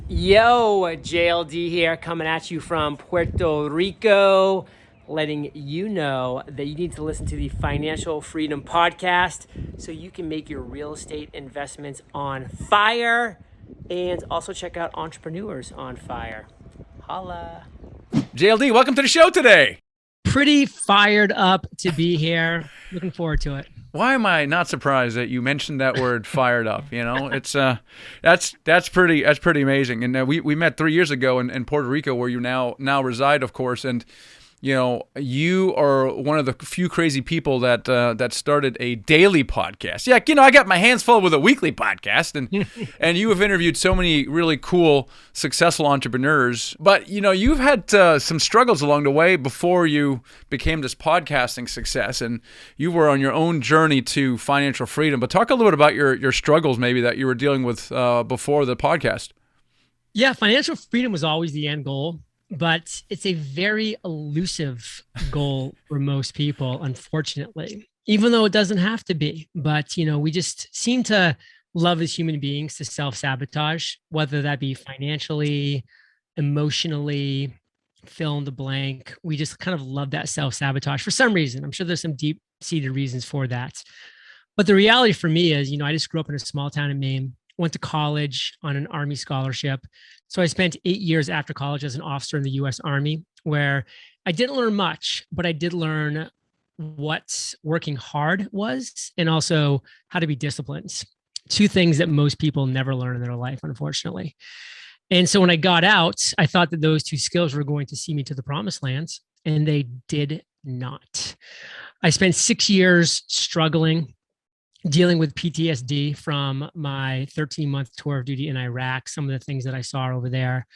Yo, JLD here, coming at you from Puerto Rico, letting you know that you need to listen to the Financial Freedom Podcast so you can make your real estate investments on fire, and also check out Entrepreneurs on Fire. Holla. JLD, welcome to the show today. Pretty fired up to be here. Looking forward to it. Why am I not surprised that you mentioned that word "fired up"? You know, it's that's pretty amazing. And we met 3 years ago in Puerto Rico, where you now reside, of course. And you know, you are one of the few crazy people that started a daily podcast. Yeah, you know, I got my hands full with a weekly podcast, and and you have interviewed so many really cool, successful entrepreneurs. But you know, you've had some struggles along the way before you became this podcasting success, and you were on your own journey to financial freedom. But talk a little bit about your struggles, maybe that you were dealing with before the podcast. Yeah, financial freedom was always the end goal. But it's a very elusive goal for most people, unfortunately, even though it doesn't have to be. But, you know, we just seem to love as human beings to self-sabotage, whether that be financially, emotionally, fill in the blank. We just kind of love that self-sabotage for some reason. I'm sure there's some deep-seated reasons for that. But the reality for me is, you know, I just grew up in a small town in Maine, went to college on an Army scholarship. So I spent 8 years after college as an officer in the U.S. Army, where I didn't learn much, but I did learn what working hard was and also how to be disciplined. Two things that most people never learn in their life, unfortunately. And so when I got out, I thought that those two skills were going to see me to the promised lands, and they did not. I spent 6 years struggling, dealing with PTSD from my 13-month tour of duty in Iraq, some of the things that I saw over there.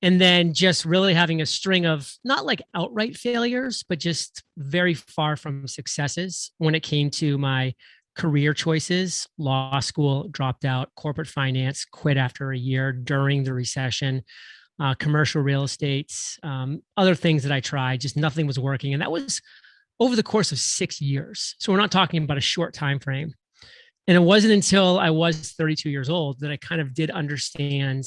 And then just really having a string of not like outright failures, but just very far from successes when it came to my career choices. Law school, dropped out; corporate finance, quit after a year during the recession; commercial real estate, other things that I tried, just nothing was working. And that was over the course of 6 years. So we're not talking about a short time frame. And it wasn't until I was 32 years old that I kind of did understand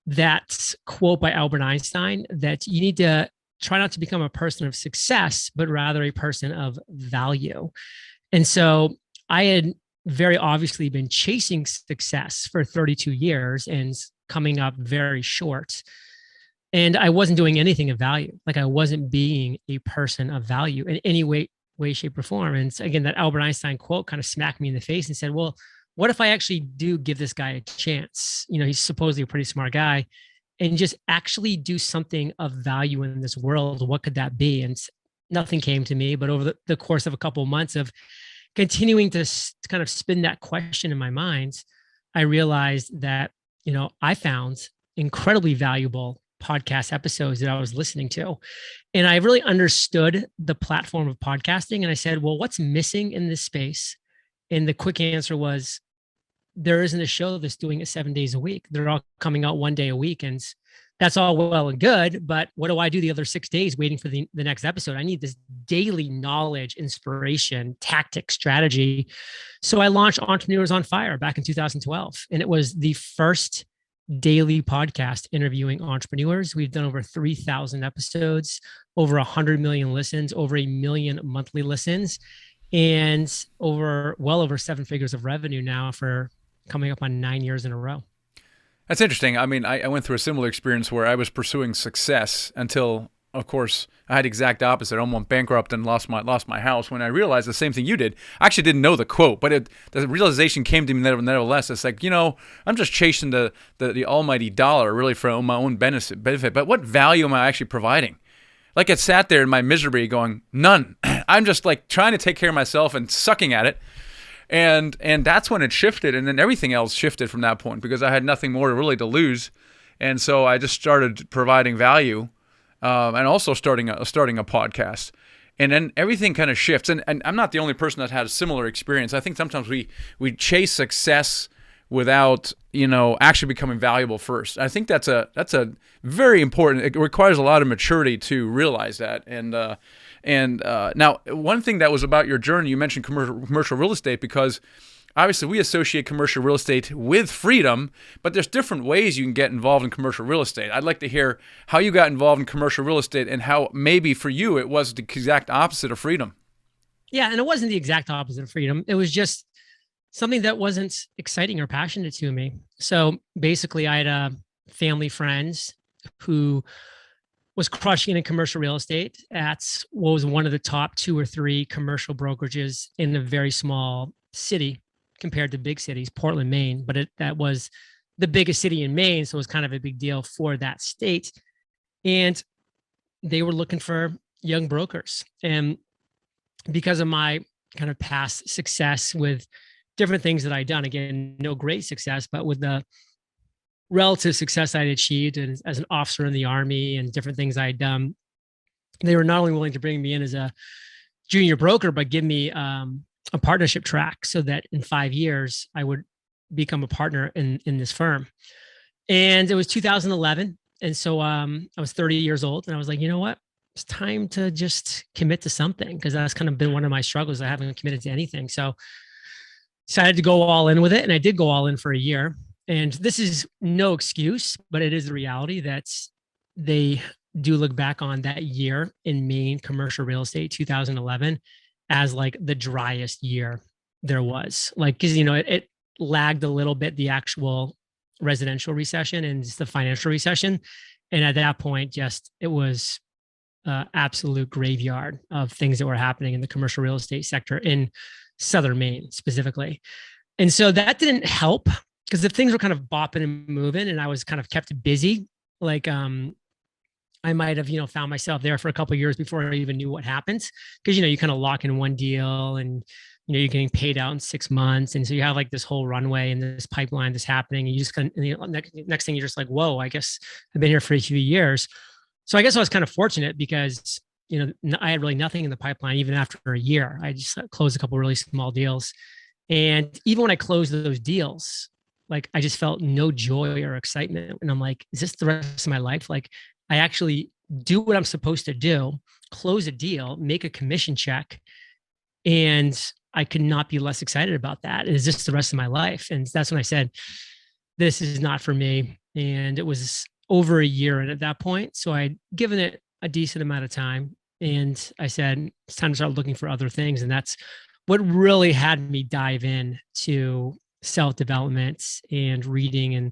that quote by Albert Einstein, that you need to try not to become a person of success, but rather a person of value. And so I had very obviously been chasing success for 32 years and coming up very short. And I wasn't doing anything of value. Like, I wasn't being a person of value in any way, shape, or form. And so again, that Albert Einstein quote kind of smacked me in the face and said, well, what if I actually do give this guy a chance? You know, he's supposedly a pretty smart guy, and just actually do something of value in this world. What could that be? And nothing came to me. But over the course of a couple of months of continuing to kind of spin that question in my mind, I realized that, you know, I found incredibly valuable podcast episodes that I was listening to. And I really understood the platform of podcasting. And I said, well, what's missing in this space? And the quick answer was, there isn't a show that's doing it 7 days a week. They're all coming out 1 day a week. And that's all well and good. But what do I do the other 6 days waiting for the next episode? I need this daily knowledge, inspiration, tactic, strategy. So I launched Entrepreneurs on Fire back in 2012. And it was the first daily podcast interviewing entrepreneurs. We've done over 3,000 episodes, over 100 million listens, over 1 million monthly listens, and well over 7 figures of revenue now for coming up on 9 years in a row. That's interesting. I mean, I went through a similar experience where I was pursuing success until, of course, I had the exact opposite. I almost went bankrupt and lost my house, when I realized the same thing you did. I actually didn't know the quote, but the realization came to me nevertheless. It's like, you know, I'm just chasing the almighty dollar, really, for my own benefit. But what value am I actually providing? Like, I sat there in my misery going, none. I'm just like trying to take care of myself and sucking at it. And that's when it shifted, and then everything else shifted from that point, because I had nothing more really to lose. And so I just started providing value, and also starting a podcast. And then everything kind of shifts. And I'm not the only person that had a similar experience. I think sometimes we chase success without, you know, actually becoming valuable first. I think that's a very important. It requires a lot of maturity to realize that. And now, one thing that was about your journey, you mentioned commercial real estate, because Obviously, we associate commercial real estate with freedom, but there's different ways you can get involved in commercial real estate. I'd like to hear how you got involved in commercial real estate and how maybe for you it was the exact opposite of freedom. Yeah. And it wasn't the exact opposite of freedom. It was just something that wasn't exciting or passionate to me. So basically, I had a family friends who was crushing in commercial real estate at what was one of the top 2 or 3 commercial brokerages in a very small city compared to big cities, Portland, Maine. But that was the biggest city in Maine. So it was kind of a big deal for that state. And they were looking for young brokers. And because of my kind of past success with different things that I'd done, again, no great success, but with the relative success I'd achieved and as an officer in the Army and different things I'd done, they were not only willing to bring me in as a junior broker, but give me a partnership track so that in 5 years I would become a partner in this firm. And it was 2011. And so I was 30 years old and I was like, you know what? It's time to just commit to something, because that's kind of been one of my struggles. I haven't committed to anything. So decided to go all in with it. And I did go all in for a year. And this is no excuse, but it is the reality that they do look back on that year in Maine commercial real estate, 2011, as like the driest year there was. Like, because, it lagged a little bit, the actual residential recession and just the financial recession. And at that point, just it was absolute graveyard of things that were happening in the commercial real estate sector in Southern Maine specifically. And so that didn't help, because if things were kind of bopping and moving and I was kind of kept busy, like I might have, found myself there for a couple of years before I even knew what happened. Because, you kind of lock in one deal and, you're getting paid out in 6 months. And so you have like this whole runway and this pipeline that's happening. And you just next thing you're just like, whoa, I guess I've been here for a few years. So I guess I was kind of fortunate because, I had really nothing in the pipeline even after a year. I just closed a couple of really small deals. And even when I closed those deals, like I just felt no joy or excitement. And I'm like, is this the rest of my life? Like I actually do what I'm supposed to do, close a deal, make a commission check. And I could not be less excited about that. Is this the rest of my life? And that's when I said, this is not for me. And it was over a year at that point. So I'd given it a decent amount of time. And I said, it's time to start looking for other things. And that's what really had me dive in to self-development and reading and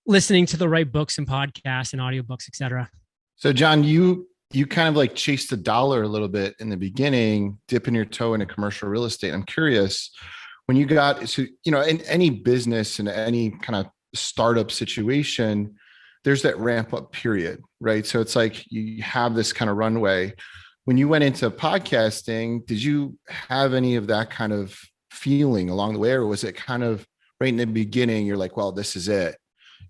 listening to the right books and podcasts and audiobooks, et cetera. So John, you kind of like chased the dollar a little bit in the beginning, dipping your toe into commercial real estate. I'm curious, when you got to, in any business and any kind of startup situation, there's that ramp up period, right? So it's like you have this kind of runway. When you went into podcasting, did you have any of that kind of feeling along the way? Or was it kind of right in the beginning, you're like, well, this is it?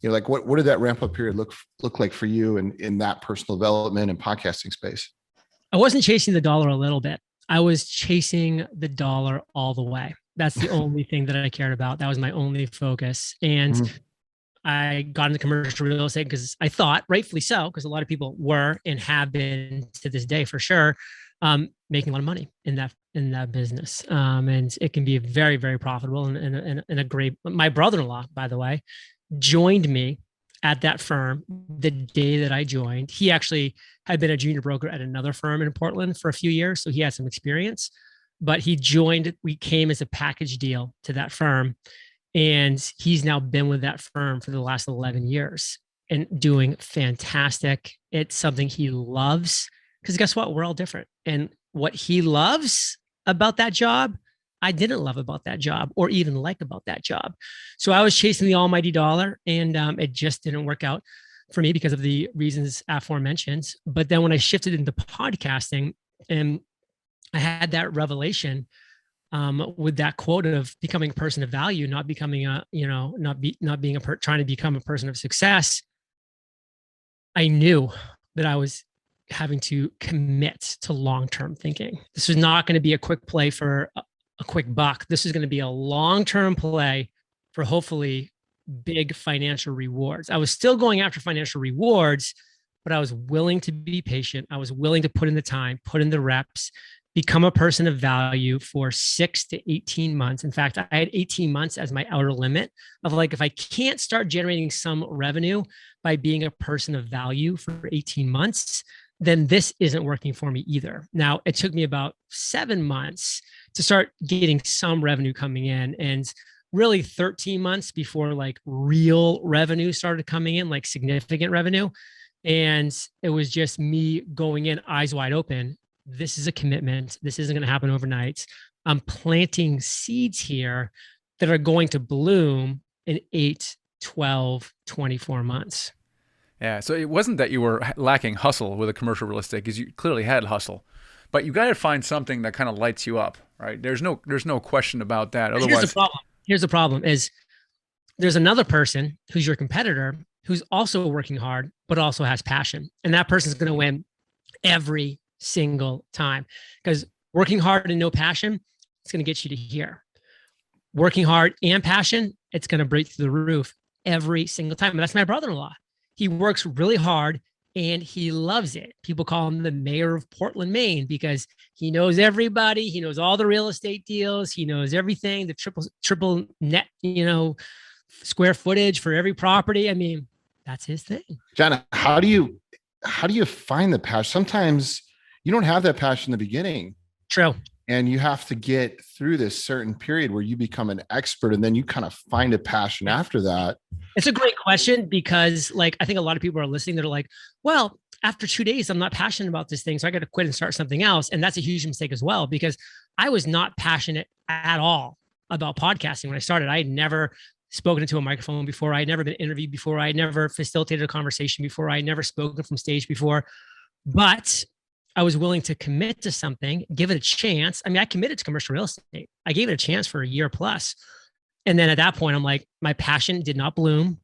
Like, what did that ramp up period look like for you in that personal development and podcasting space? I wasn't chasing the dollar a little bit. I was chasing the dollar all the way. That's the only thing that I cared about. That was my only focus. And I got into commercial real estate because I thought, rightfully so, because a lot of people were and have been to this day for sure, making a lot of money in that business. And it can be very, very profitable and a great. My brother-in-law, by the way, joined me at that firm the day that I joined. He actually had been a junior broker at another firm in Portland for a few years, so he had some experience. But he joined. We came as a package deal to that firm. And he's now been with that firm for the last 11 years and doing fantastic. It's something he loves, because guess what? We're all different. And what he loves about that job, I didn't love about that job or even like about that job. So I was chasing the almighty dollar, and it just didn't work out for me because of the reasons aforementioned. But then when I shifted into podcasting and I had that revelation, with that quote of becoming a person of value, not becoming trying to become a person of success, I knew that I was having to commit to long-term thinking. This was not going to be a quick play for a quick buck. This is going to be a long-term play for hopefully big financial rewards. I was still going after financial rewards, but I was willing to be patient. I was willing to put in the time, put in the reps, become a person of value for 6 to 18 months. In fact, I had 18 months as my outer limit of like, if I can't start generating some revenue by being a person of value for 18 months, then this isn't working for me either. Now, it took me about 7 months to start getting some revenue coming in, and really 13 months before like real revenue started coming in, like significant revenue. And it was just me going in eyes wide open. This is a commitment. This isn't going to happen overnight. I'm planting seeds here that are going to bloom in 8, 12, 24 months. Yeah. So it wasn't that you were lacking hustle with a commercial real estate, because you clearly had hustle, but you got to find something that kind of lights you up, right? There's no question about that. Otherwise, Here's the problem is there's another person who's your competitor who's also working hard, but also has passion. And that person's going to win every single time, because working hard and no passion, it's going to get you to here. Working hard and passion, it's going to break through the roof every single time. And that's my brother-in-law. He works really hard and he loves it. People call him the mayor of Portland, Maine, because he knows everybody. He knows all the real estate deals. He knows everything, the triple net, square footage for every property. I mean, that's his thing. John, how do you find the passion? Sometimes you don't have that passion in the beginning. True. And you have to get through this certain period where you become an expert, and then you kind of find a passion after that. It's a great question, because like, I think a lot of people are listening. They're like, well, after 2 days, I'm not passionate about this thing, so I got to quit and start something else. And that's a huge mistake as well, because I was not passionate at all about podcasting when I started. I had never spoken into a microphone before. I had never been interviewed before. I had never facilitated a conversation before. I had never spoken from stage before, but I was willing to commit to something, give it a chance. I mean, I committed to commercial real estate. I gave it a chance for a year plus. And then at that point, I'm like, my passion did not bloom.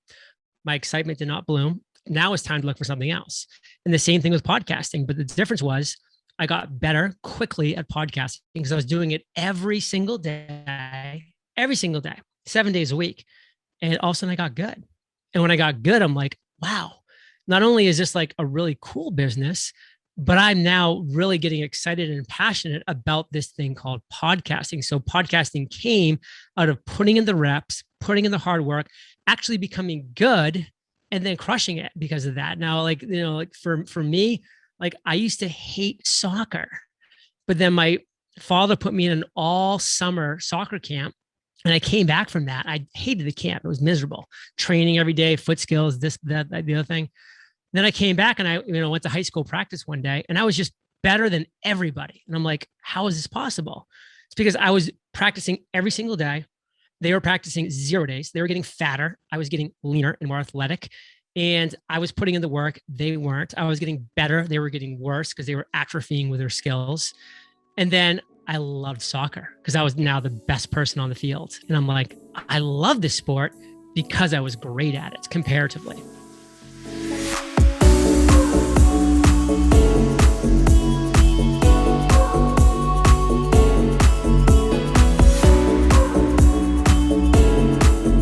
My excitement did not bloom. Now it's time to look for something else. And the same thing with podcasting. But the difference was I got better quickly at podcasting because I was doing it every single day, 7 days a week. And all of a sudden I got good. And when I got good, I'm like, wow, not only is this like a really cool business, but I'm now really getting excited and passionate about this thing called podcasting. So podcasting came out of putting in the reps, putting in the hard work, actually becoming good, and then crushing it because of that. Now, like, like for me, like I used to hate soccer, but then my father put me in an all summer soccer camp. And I came back from that. I hated the camp. It was miserable. Training every day, foot skills, this, that, the other thing. Then I came back and I, went to high school practice one day, and I was just better than everybody. And I'm like, how is this possible? It's because I was practicing every single day. They were practicing 0 days. They were getting fatter. I was getting leaner and more athletic. And I was putting in the work. They weren't. I was getting better. They were getting worse because they were atrophying with their skills. And then I loved soccer because I was now the best person on the field. And I'm like, I love this sport because I was great at it comparatively.